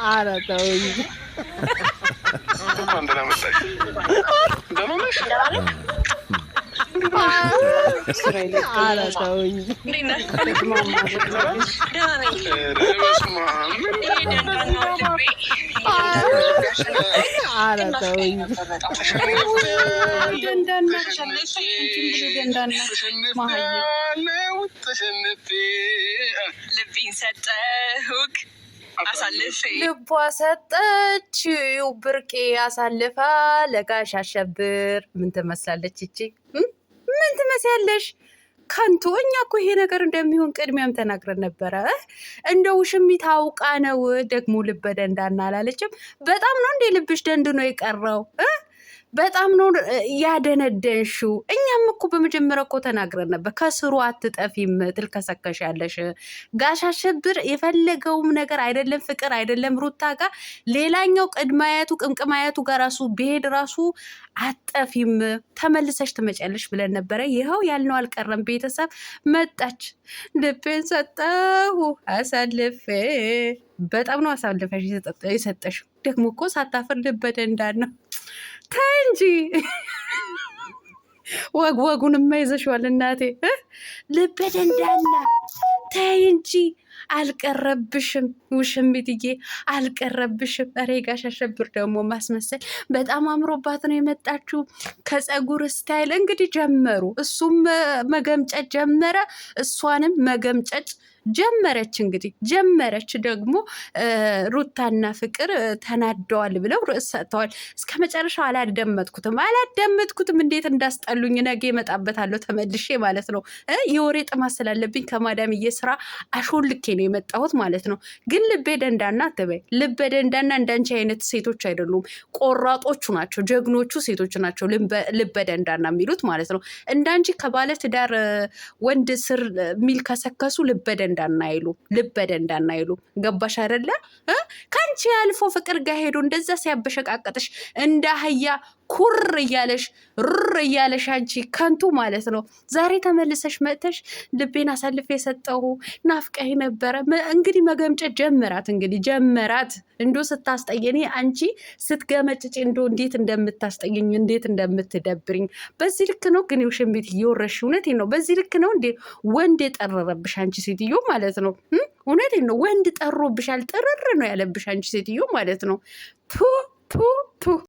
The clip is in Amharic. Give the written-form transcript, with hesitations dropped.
ኧረ ተው እንጂ እንደና መጣሽ ደህና ነሽ? ኧረ ተው እንጂ ኧረ ተው እንጂ ልቤን ሰጠሁክ አሳልፌ ልቧ ሰጠችው ብርቄ አሳልፋ ለጋሽ አሸብር። ምን ትመስላለች እቺ? ምን ትመስያለሽ? ከንቱ። እኛ እኮ ይሄ ነገር እንደሚሆን ቅድሚያም ተናግረን ነበረ። እንደ ውሽሚት አውቃ ነው ደግሞ ልበ ደንዳና አላለችም። በጣም ነው እንዴ ልብሽ ደንድኖ የቀረው? በጣም ነው ያደነደንሽው። እኛም እኮ በመጀመሪያ እኮ ተናግረን ነበር፣ ከስሩ አትጠፊም ትልከሰከሽ ያለሽ። ጋሽ አሸብር የፈለገውም ነገር አይደለም ፍቅር አይደለም ሩታ ጋር ሌላኛው ቅድማያቱ ቅምቅማያቱ ጋር ራሱ ብሄድ ራሱ አትጠፊም ተመልሰሽ ትመጫለሽ ብለን ነበረ። ይኸው ያልነው አልቀረም። ቤተሰብ መጣች። ልቤን ሰጠሁ አሳልፌ። በጣም ነው አሳልፈሽ የሰጠሽው። ደግሞ እኮ ሳታፍር ልበ ደንዳና ነው። ተይ እንጂ ወጉን የማይዘሽዋል እናቴ። ልበ ደንዳና ተይ እንጂ አልቀረብሽም። ውሽሚትዬ አልቀረብሽም። ኧረ ጋሽ አሸብር ደግሞ ማስመሰል በጣም አምሮባት ነው የመጣችው። ከፀጉር ስታይል እንግዲህ ጀመሩ። እሱም መገምጨት ጀመረ፣ እሷንም መገምጨት ጀመረች። እንግዲህ ጀመረች ደግሞ ሩታና ፍቅር ተናደዋል ብለው ርዕስ ሰጥተዋል። እስከ መጨረሻው አላደመጥኩትም። እንዴት እንዳስጠሉኝ ነገ እመጣበታለሁ ተመልሼ ማለት ነው። የወሬ ጥማት ስላለብኝ ከማዳምዬ ስራ አሾልኬ ነው የመጣሁት ማለት ነው። ግን ልቤ ደንዳና አትበይ። ልበ ደንዳና እንዳንቺ አይነት ሴቶች አይደሉም፣ ቆራጦቹ ናቸው፣ ጀግኖቹ ሴቶች ናቸው ልበ ደንዳና የሚሉት ማለት ነው። እንዳንቺ ከባለ ትዳር ወንድ ስር የሚል ከሰከሱ ልበ ደንዳና አይሉ። ገባሽ አይደለ? ከአንቺ ያልፎ ፍቅር ጋር ሄዶ እንደዛ ሲያበሸቃቀጥሽ እንደ አህያ ኩር እያለሽ ሩር እያለሽ አንቺ ከንቱ ማለት ነው። ዛሬ ተመልሰሽ መጥተሽ ልቤን አሳልፌ የሰጠሁ ናፍቀኝ ነበረ። እንግዲህ መገምጨት ጀመራት። እንዶ ስታስጠየኔ አንቺ ስትገመጭጭ እንዶ እንዴት እንደምታስጠየኝ እንዴት እንደምትደብርኝ። በዚህ ልክ ነው ግን ውሽሚት እየወረሽ። እውነቴን ነው። በዚህ ልክ ነው እንዴ ወንድ የጠረረብሽ አንቺ ሴትዮ ማለት ነው። እውነቴን ነው። ወንድ ጠሮብሻል። ጥርር ነው ያለብሽ አንቺ ሴትዮ ማለት ነው። ቱ